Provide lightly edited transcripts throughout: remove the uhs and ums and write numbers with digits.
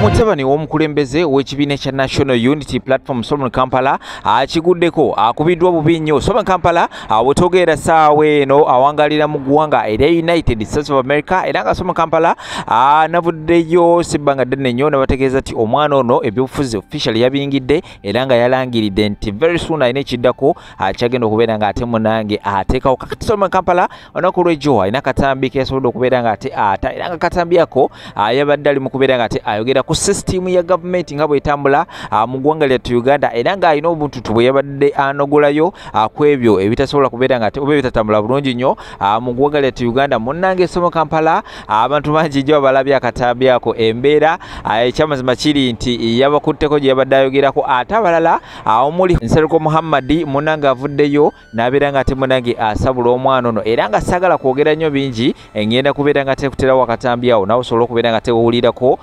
Omutabani w'omukulembeze w'ekibiina kya National Unity Platform Solomon Kampala akiguddeko akubiddwa bubi nnyo. Solomon Kampala bw'otogeera ssaawa eno awangalira mu ggwanga erya United States of America era nga Solomon Kampala anavuddeyo sibbanga ddene nnyo n'abategeeza nti omwana ono ebyobufuzi officially yabingidde era nga yalangiridde nti very soon alina ekiddako kyagenda okubeera nga ate munange ateekawo. Kakati Solomon Kampala olunaku lw'ejjo alina katambi keyasobodde okubeera nga ate ata era nga katambi ako yabadde ali mu kubeera nga ate ayogera ku system ya government nga bwetambula mu ggwanga lyattu Uganda era nga alina obuntutu bwe yabadde anogolayo ku ebyo ebitasobola kubeera nga ate oba ebitatambula bulungi nnyo mu ggwanga lyattu Uganda. Munnange Solomon Kampala abantu bangi nnyo balabye akatambi ako embeera ekyamazima kiri nti yabakutteko gye yabadde ayogerako ate abalala omuli Nsereko Muhammad munnange avuddeyo n'abeera nga ate munnange asabula omwana ono era nga saagala kwogera nnyo bingi ngenda kubeera nga tekuterawo akatambi awo nawe osobola okubeera nga tewulirako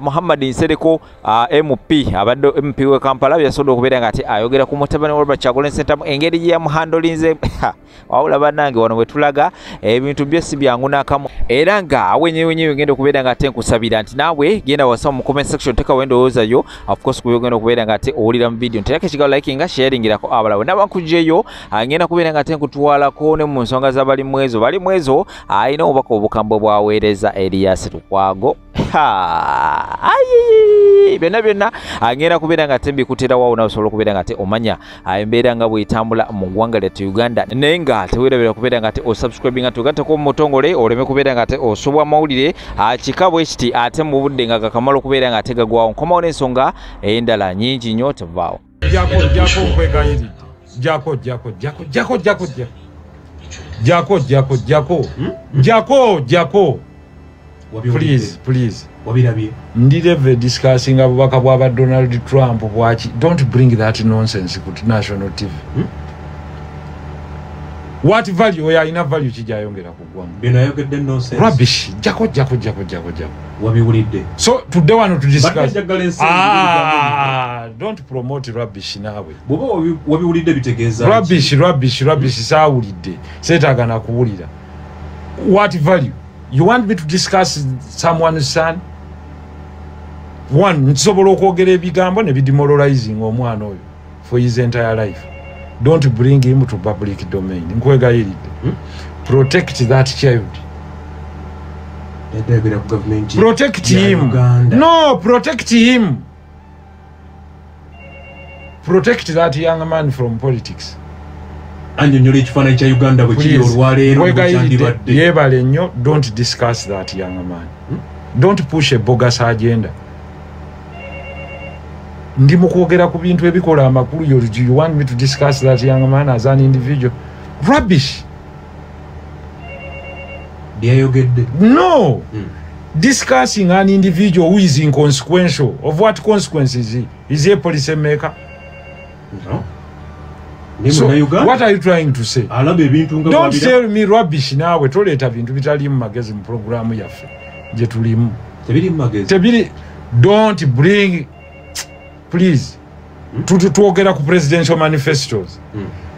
Muhammad Nsereko MP abadde MP we Kampala byasobola okubeera nga ate ayogera ku mutabani wa Robert Kyagulanyi Ssentamu engeri gye yamuhandolinze wabula bannange wano we tulaga ebintu byose byangu n'akamu era nga awenyewenyewe ngenda okubeera nga ate nkusabira nti naawe genda wasa mu comment section teka wendowoozayo of course kubigenda okubeera nga ate owulira mu video nterako ekigawo likinga sharingirako abalawe n'abankugyeyo ngenda kubeera nga ate nkutwalako ne mu nsonga z'abali mu ezo alina obubaka obukambwe bwaweereza Elias Lukwago byonna ngenda kubeera nga ate mbikutera waawo nawe osobola okubeera nga ate omanya embeera nga bwetambula mu ggwanga lyattu Uganda naye nga teweerabira kubeera nga ate osubscribinga tugatteko mu mutongole oleme kubeera nga ate osobwa amawulire kika bwe kiti ate mu budde nga gakamala okubeera nga ate gagwawo nkomawo n'ensonga endala nnyingi nnyo tevaawo. Jako. Please. Ndileve discussing abubaka bwa Donald Trump bwaki. Don't bring that nonsense to national TV. What value ya ina value kijayongera kugwamu. Bino yogedde nonsense. Rubbish. Jako. Wabiwulidde. So today want to discuss. Don't promote rubbish nawe. Bobo wabiwulidde bitegeeza. Rubbish saawulidde. Setagana kuwulira. What value? You want me to discuss someone's son? One, nsobola okwogera ebigambo ne bidemoralizing omwana oyo for his entire life. Don't bring him to public domain. Nkwegayiridde. Protect that child. Protect him. No, protect him. Protect that young man from politics. Anjonyole ekifaananyi kya Uganda bwe kiri olwaleero kyandibadde. Yeebale nnyo, don't discuss that young man. Don't push a bogus agenda. Ndi mu kwogera ku bintu ebikola amakulu you want me to discuss that young man as an individual? Rubbish. Dyayogedde. No. Discussing an individual who is inconsequential. Of what consequence is he? Is he a policy maker? No. So, what are you trying to say? Don't tell me rubbish nawe toleeta bintu bitali mu magezi mu programu yaffe gye tulimu. Tebiri. Don't bring, please. Twogera ku presidential manifestos.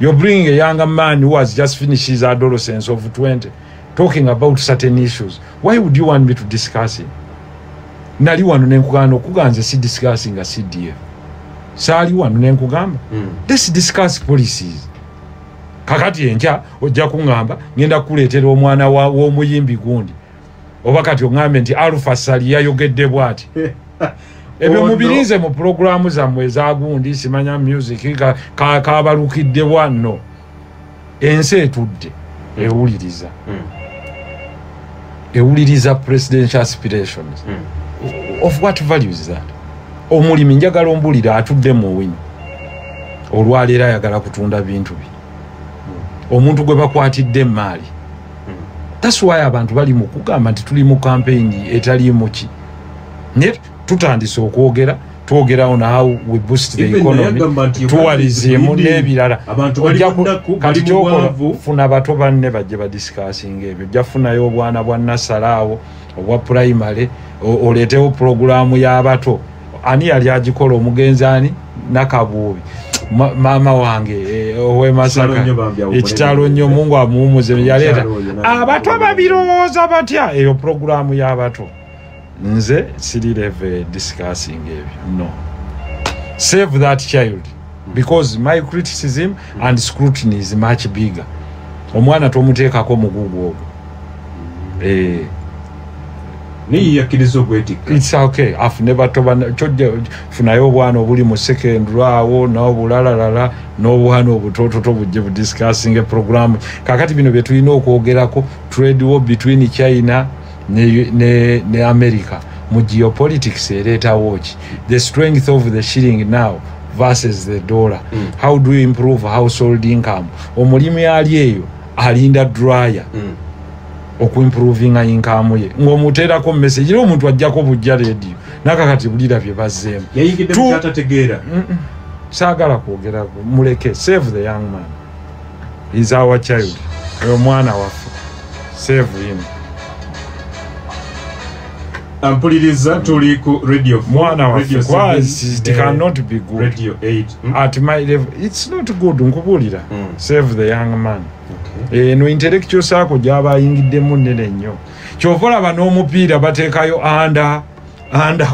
You're bringing a younger man who has just finished his adolescence of 20 talking about certain issues. Why would you want me to discuss him? Nali wano nenkugamba okuganze si discussing a CDF. Sali wano nenkugamba. Let's discuss policies. Kakati enkya ojja kungamba ngenda kuleetera omwana w'omuyimbi gundi. Oba kati ongambe nti Alpha Sali yayogedde bw'ati. Ebyo mubirize mu programu zammwe ezagundi simanya music kabalukidde wano. Ensi etudde ewuliriza. Ewuliriza presidential aspirations. Of what value is that? Omulimi njagala ombulira atudde mu wini. Olwaleero ayagala kutunda bintu bi. Omuntu gwe bakwatidde maali. That's why abantu bali mu kugamba nti tuli mu campaign etali muki. Ne tutandise okwogera twogera on how we boost the economy. Tourism n'ebirala. Kati kyokola funa bato banne bajje ba discussing ebyo. Jafunayo obwana bwa Nasalawo obwa primary oleetewo programu y'abato. Ani yali agikola omugenzi ani Nakabuubi mama wange owe Masaka ekitalo nnyo Mungu amuumuze yaleeta abato babirowooza batya eyo programu y'abato nze siri level discussing ebyo. No. Save that child. Because my criticism and scrutiny is much bigger. Omwana tomuteekako mugugu ogwo. It's okay. I've never told funayo obwana obuli mu second rawo n'obulalala n'obwana obutototo bujje bu discussing a program. Kakati bino bye tulina okwogerako trade war between China ne America mu geopolitics ereta watch the strength of the shilling now versus the dollar. How do you improve household income? Omulimi ali eyo alinda dryer okuimproving income ye ngomuterako message ero omuntu ajjako bujja radio nakakati bulira bye bazzeemu yayigidde mutata tegeera saagala kwogerako muleke. Save the young man. He's our child. Omwana waffe. Save him. Ampuliriza tuli ku radio 4 mwana waffe it cannot be good. Radio 8 at my level it's not good nkubulira. Save the young man. No intellectual sako gyaba ayingiddemu nnene nnyo. Kyova olaba n'omupiira bateekayo under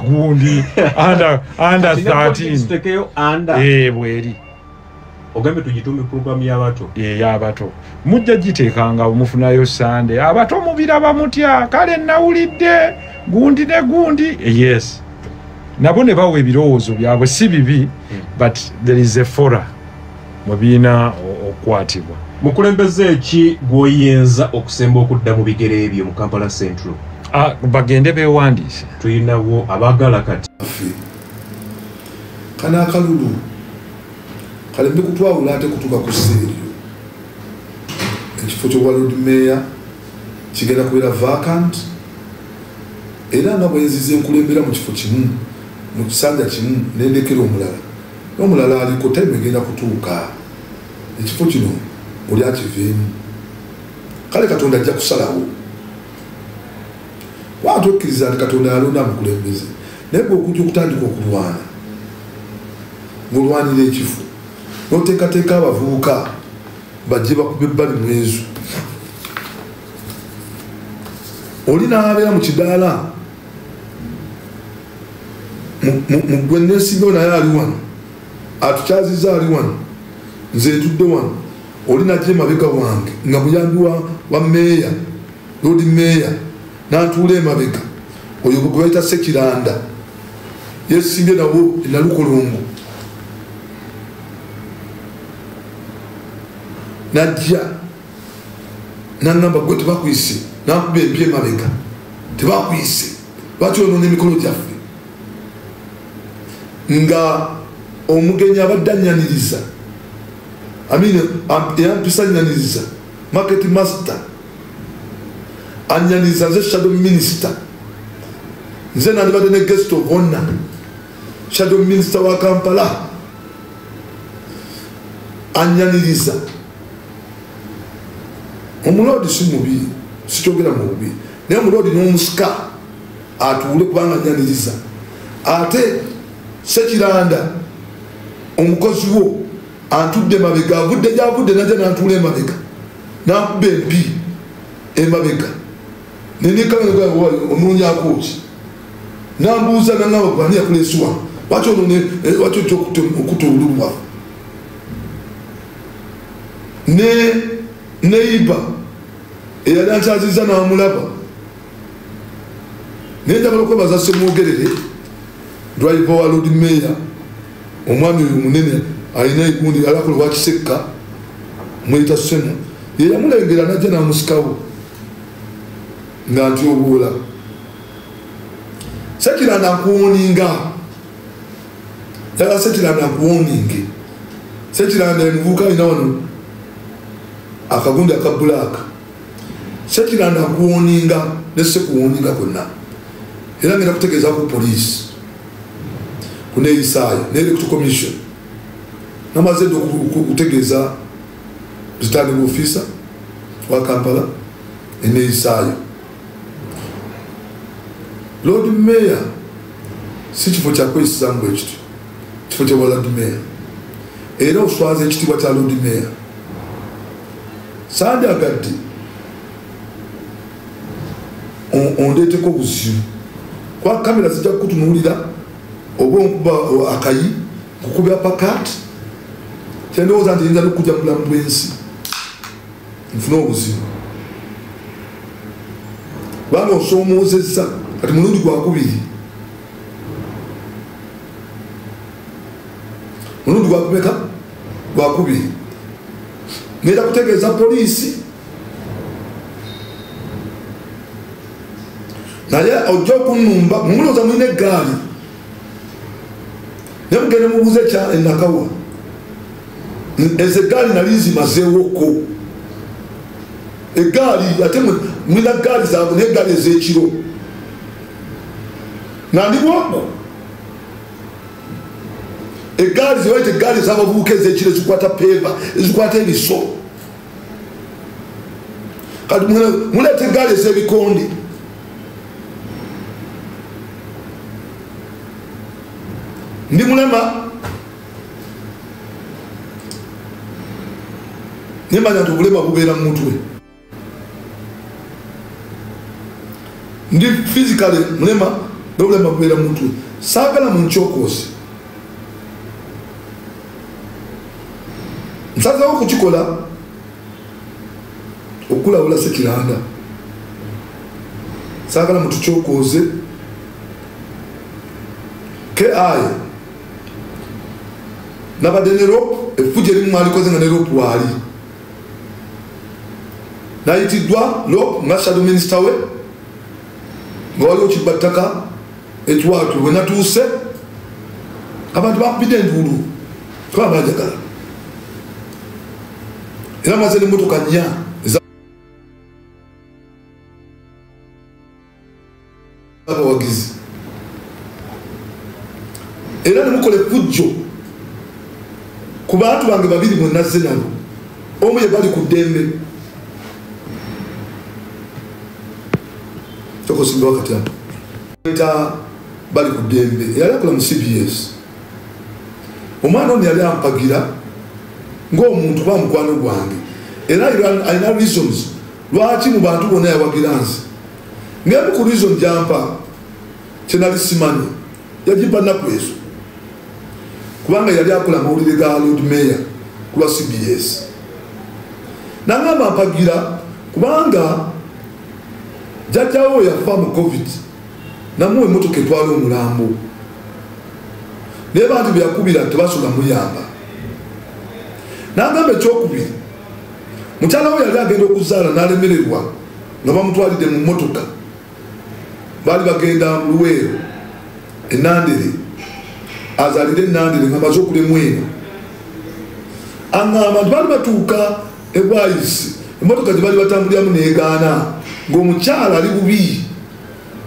gundi under 13 bweri ogambe tugitume program y'abato y'abato mujja giteekanga omufunayo Sunday abato mubiraba mutya kale nawulidde gundi ne gundi yes nabo ne bawa ebirowoozo byabwe si bibi but there is a fora mubiina okwatibwa. Mukulembeze ki gwoyenza okusemba okudda mu bigere ebyo mu Kampala Central? Bagende bewandiise. Tuyinawo abagala kati. Kana akalulu kalembe kutwawula ate kutuka ku sseeryo. Ekifo ky'obwa Lord Mayor kigenda kubeera vacant era nga bwenzize nkulembera mu kifo kimu mu kisanja kimu nendekera omulala n'omulala aliko time egenda kutuuka ekifo kino oli akiveemu kale Katonda ajja kusalawo watu okkiriza nti Katonda yalonda mukulembeze naye bwe okujja okutandika okulwana ng'olwanira ekifo n'oteekateeka abavubuka bajje bakube ebbali mu ezo oli n'abeera mu kidaala gwe neesimbayo naye ali wano atukyaziza ali wano nze ntudde wano oli najja emabega wange nga muyambi wa meeya Lord Mayor n'antuula emabega oyo gwe bayita Sekiranda yeesimbye nawo enalukolongo najja n'angamba gwe tebakwise n'akuba empya emabega tebakwise lwaki onoona emikolo gyaffe nga omugenyi abadde annyaniriza eyampisa annyaniriza market master annyaniriza nze shadow minister nze nandibadde ne guest of honor shadow minister wa Kampala annyaniriza omulodi si mubi sikyogera mu bubi naye omulodi n'omusika atuule kubanga annyaniriza ate Sekiranda omukozi wo antudde mabega avudde gyavudde najja n'antuula emabega n'akuba empi emabega nenekaga onoonyako ki n'ambuuza nangamba kubani yakuleeswa lwaki lwaki ojja okutta obululu bwaffe ne neiba eyali ankyaziza n'amulaba naye njagala okwebaza Ssemwogerere driver wa Lord Mayor omwami oyo munene alina igundi alakola wa Kisekka mwita Semu ye yamulengera najja n'amusikawo nga nti obuula Sekiranda nkuwoninga yala Sekiranda nkuwoninge Sekiranda emuvuka ina wano akagundi akabulaka Sekiranda nkuwoninga nesekuwoninga konna era ngenda kutegeeza ku police kune Isaayo ne electoral commission namaze kutegeeza returning officer wa Kampala ene Isaayo Lord Mayor si kifo kya kwesizamu ekiti kifo kya Lord Mayor era oswaza ekitibwa kya Lord Mayor sandyagadde ondeeteko obuzibu kwa kamera zijja kutunuulira oba onkuba akayi kukubya pakati kyendowooza nti yinza nokujja mubulamu bwensi nfuna obuzibu kubanga osoomoozezza kati mulundi gwakubiri mulundi gwakubeka gwakubiri ngenda kutegeeza poliisi naye ojja okunumba mumulooza mulina eggaali ne mugende mubuuze kya enakawa ezo eggaali nali zimazeewoko eggaali ate mulina gaali zaabwe naye eggaali ez'ekiro nandibwako eggaali ziwaite eggaali ez'abavubuka ez'ekiro ezikwata peeva ezikwata ebiso kati muleeta eggaali ez'ebikonde ndi mulema nimanya nti obulema bubeera mu mutwe ndi physically mulema n'obulema bubeera mu mutwe saagala mu nkyokoosi nsazeewo okukikola okulawula Ssekiranda saagala mutukyokooze KI nabadde ne rope effuja erimu mwalikoze nga ne rope waali nayitiddwa rope nga shadow minister we nga waliwo kibattaka ekiwaatu we natuuse abantu bakubidde enduulu kuba bajagala era maze n'emmotoka nnya abawagizi era nemukola effujjo ku bantu bange babiri mwe nazze nabo omu ye bali ku ddembe tokosimbawo kati apo eta bali ku ddembe yali akola mu CBS omwana ono yali ampagira ng'omuntu ba mukwano gwange era alina reasons lwaki mu bantu bonna yawagira nze ngemu ku reason gyampa kyenali simanyi yagiba nnaku ezo kubanga yali akola amawulire ga Lord Mayor ku lwa CBS nangamba mpagira kubanga jjajjawo yafa mu COVID namuwa emmotoka etwala omulambo naye bantu byakubira tebasobola muyamba nagamba ekyokubiri mukyala we yali agenda okuzaala n'alemererwa nga bamutwalidde mu mmotoka baali bagenda mu Luweero enandere azalire enandere nga maze okulemu eno aŋŋamba nti baali batuuka ebwayisi emmotoka gye baali batambuliramu neegaana ng'omukyala ali bubi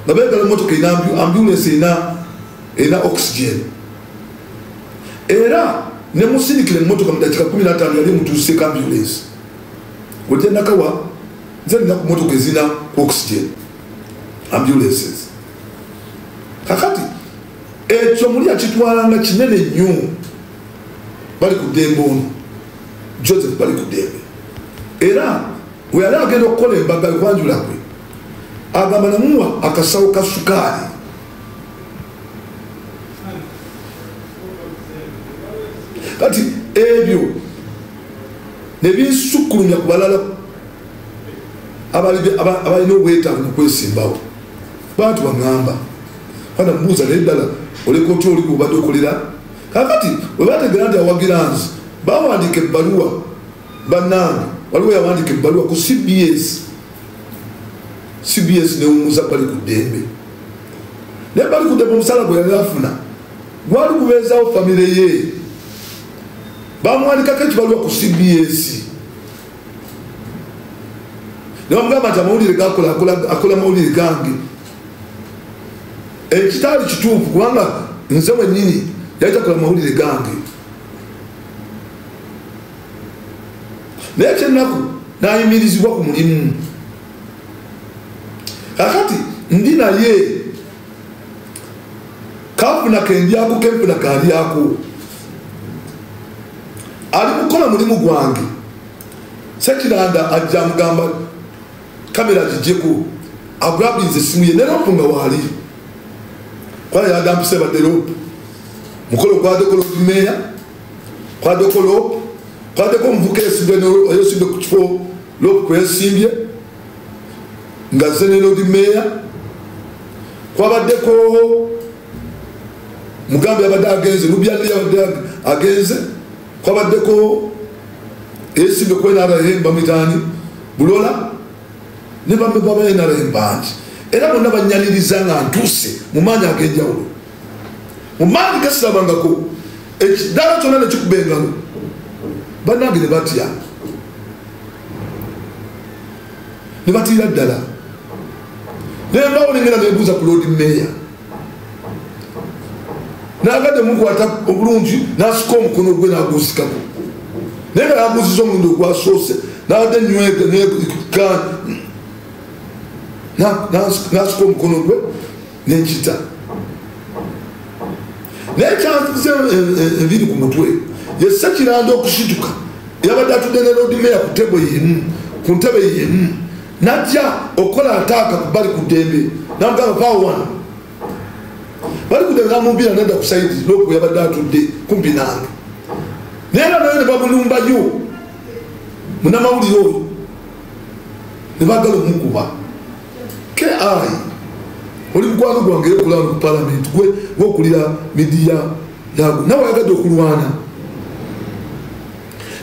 nga beegala emmotoka ena ambulance ena oxygen era ne musindikira emmotoka mu dakiika 15 yali mutuuseeko ambulance wetya nakawa nze nina ku mmotoka ezina oxygen ambulances kakati ekyo muli akitwalanga kinene nnyo bali ku ddembe ono Joseph bali ku ddembe era we yali agenda okukola embaga ekwanjula kwe agamba namuwa akasawo ka sukaali kati ebyo nebisukkulumya ku balala abalina obwetaavu mukwesimbawo bantu baŋŋamba kana mbuuza naye ddala oleka otya oli bwobadde okolera kakati webategera nti awagira nzi bawandiika ebbaluwa bannange waliwo yawandiika ebbaluwa ku CBS newumuza bali ku ddembe naye bali ku ddembe omusala gwe yali afuna gwali kubeezaawo famire ye bamuwandikako ekibaluwa ku CBS nebamugamba nti amawulire akola mawulire gange ekitaali kituufu kubanga nze wennyini yali takola mawulire gange naye ekyennaku nayimirizibwa ku mulimu kakati ndi naye kafuna kendyako kempuna kalyako ali kukola mulimu gwange Ssekiranda ajja amugamba kamera gijjeko agrabinze essimu ye neropunga waali kwa ya damp se badelo mukolo kwa de kolo meya kwa de kolo kwa de ko mvuke sibeno yo sibe kufo lo kwa simbye ngazene lo di meya kwa badde ko mugambe abada agenze lubyali ya agenze kwa badde ko esibe ko na rahemba mitani bulola ne bambe baba na rahemba era bonna banyaliriza nga ntuse mu manya agenjawulo mu manya gasabanga ko ekidala kyonna ne kikubengalo bannange ne batya ne batira ddala naye mbawo nengera nebuuza ku Lord Mayor nagadde mukwata obulungi n'asika omukono gwe n'agusikako naye nga yaguziza omundi ogwasoose nagadde nywege n'asika omukono gwe n'enkita naye kyanzize enviri ku mutwe ye Ssekiranda okusituka yabadde atudde ne Lord Mayor ku ntebe yemu najja okukola ataaka ku bali ku ddembe namugamba paawo wano bali kudde namubira nadda ku saidi loku yabadde atudde kumpi nange naye nga naye ne babulumbayo munamawulire oyo ne bagala omukuba ke ai oli mukwano gwange yekulana ku palamenti gwe gwokulira midiya yago nawe yagadde okulwana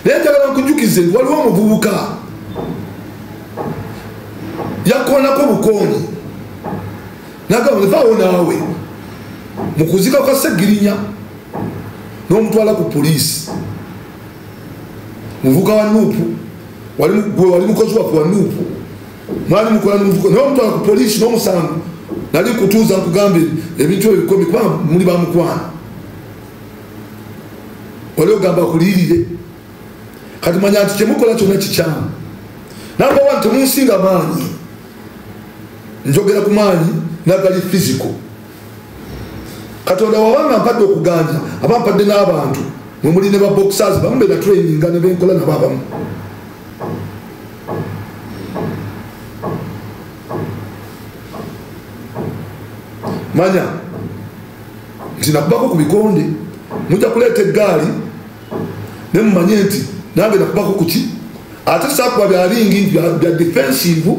naye njagala nkujukize waliwo omuvubuka yakonako bukoonyi nagamba nevaawo naawe mukuzika kwa Segirinya n'omutwala ku poliisi muvuka wa Nuupu wali mukozi waffe wa Nuupu mwali mukola n'omuvuka naye omutwala ku poliisi n'omusango nali kutuuza nkugambe ebintu ebikomi kubanga muli bamukwana wali ogamba kulirire kati manya nti kyemukola kyonna kikyamu namba wani temunsinga maanyi njogera ku maanyi nagali physical Katonda wawanga mpadde okuganja abampadde n'abantu muli ne baboxers bambe na training ne benkola nababamu manya nti nakubako ku bikonde mujja kuleeta eggaali ne mumanye nti nange nakubako ku ki ate saakuba byalingi bya defensive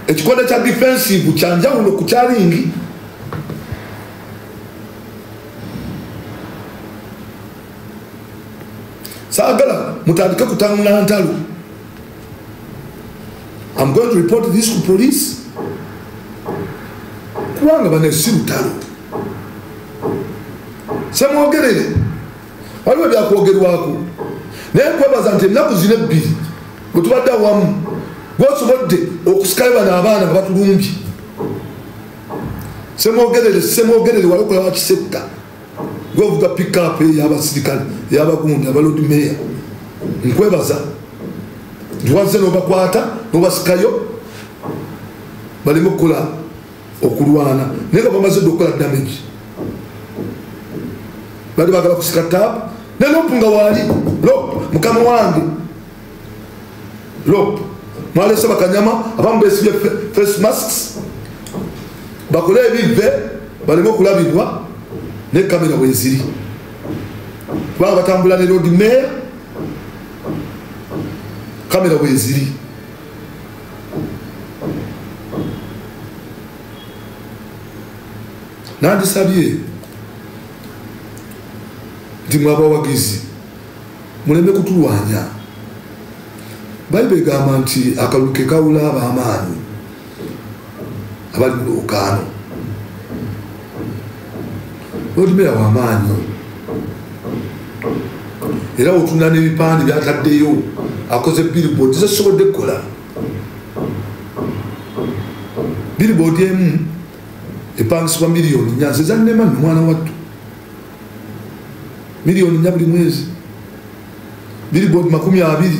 ekikonde kya defensive kyanjawulo ku kyalingi saagala mutandike kutangula ntalo. I'm going to report this to police kubanga bane si lutalo semwogerere waliwo byakwogerwako naye kwebaza nti ennaku zino ebbiri bwe tubadde awamu gwosobodde okusikayo bano abaana nga batulumbye semwogerere wali okola wakisetta gwovuga pickup ey'abasirikale ey'abagundi aba Lord Mayor nkwebaza ntiwazze n'obakwata n'obasikayo baleme okukola okulwana naye nga bamaze dde okukola damage bali bagala kusika tapu ne lopu nga waali lopu mukama wange lopu mwalese bakanyama abamu besibye face masks bakole ebive baleme okulabibwa ne kamera bweziri kubanga batambula ne Lord Mayor kamera bweziri nandisabye nti mwabawagizi muleme kutulwanya Bayibuli egamba nti akalulu ke kawula ab'amaanyi abali mu lwokaano. Lord Mayor w'amaanyi era otunda n'ebipande byataddeyo akoze billboard zesobodde kukola billboard emu epangisibwa miliyoni 4 zannema mwana wattu miliyoni 4 buli mwezi billboard 20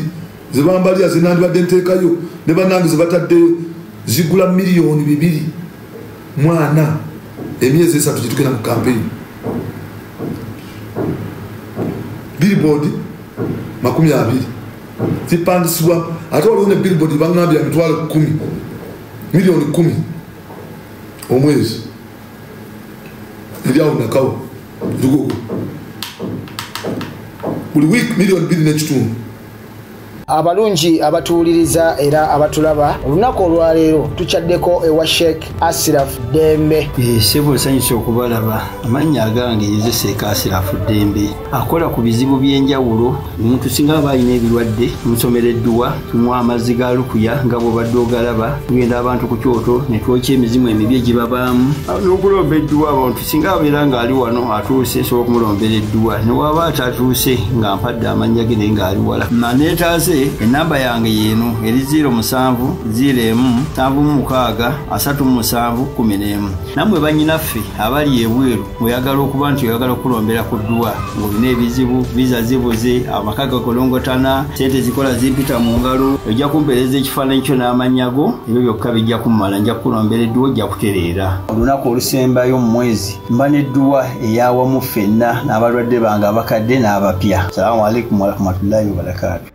zebambalya zinandibadde nteekayo ne bannange zebataddeyo zigula miliyoni 2 mwana emyezi 3 gitukena mu campaign billboard 20 zipangisibwa ate waliwo ne billboard bangambye emitwalo 10 miliyoni 10 omwezi eryawo nakawo lugogo buli week million 2.5. Abalungi abatuuliriza era abatulaba olunaku olwaleero tukyaddeko ewa Sheikh Ashraf Dembe. Sebo sanyusa okubalaba amannya agange Seeka Ashraf Dembe akola ku bizibu by'enjawulo. Omuntu singa aba alina ebirwadde musomereddwa tumuwa amazzi ga lukuya nga bw'obadde ogalaba, tugenda abantu ku kyoto ne twokya emizimu emibi egibabaamu n'okulomba edduwa. Abantu singa abeera ng'ali wano atuuse sobola okumulombera edduwa, ne waba atatuuse nga mpadde amannya ge naye ng'ali wala. Neetaase enamba yange yeeno eri 0701763711. Nammwe bannyinaffe abali ebweru oyagala okuba nti oyagala okulombera ku dduwa ng'olina ebizibu viza zibuze amaka gakolongotana sente zikola zimpita mu ngalo ojja kumpeereza ekifaananyi kyo n'amannya go ebyo byokka bijja kummala nja kukulombera edduwa ojja kutereera. Olunaku olusembayo mu mwezi mba n'edduwa eyawamu ffenna n'abalwadde bange abakadde n'abapya. Salaamu alaikum warahmatullahi wabarakatuh.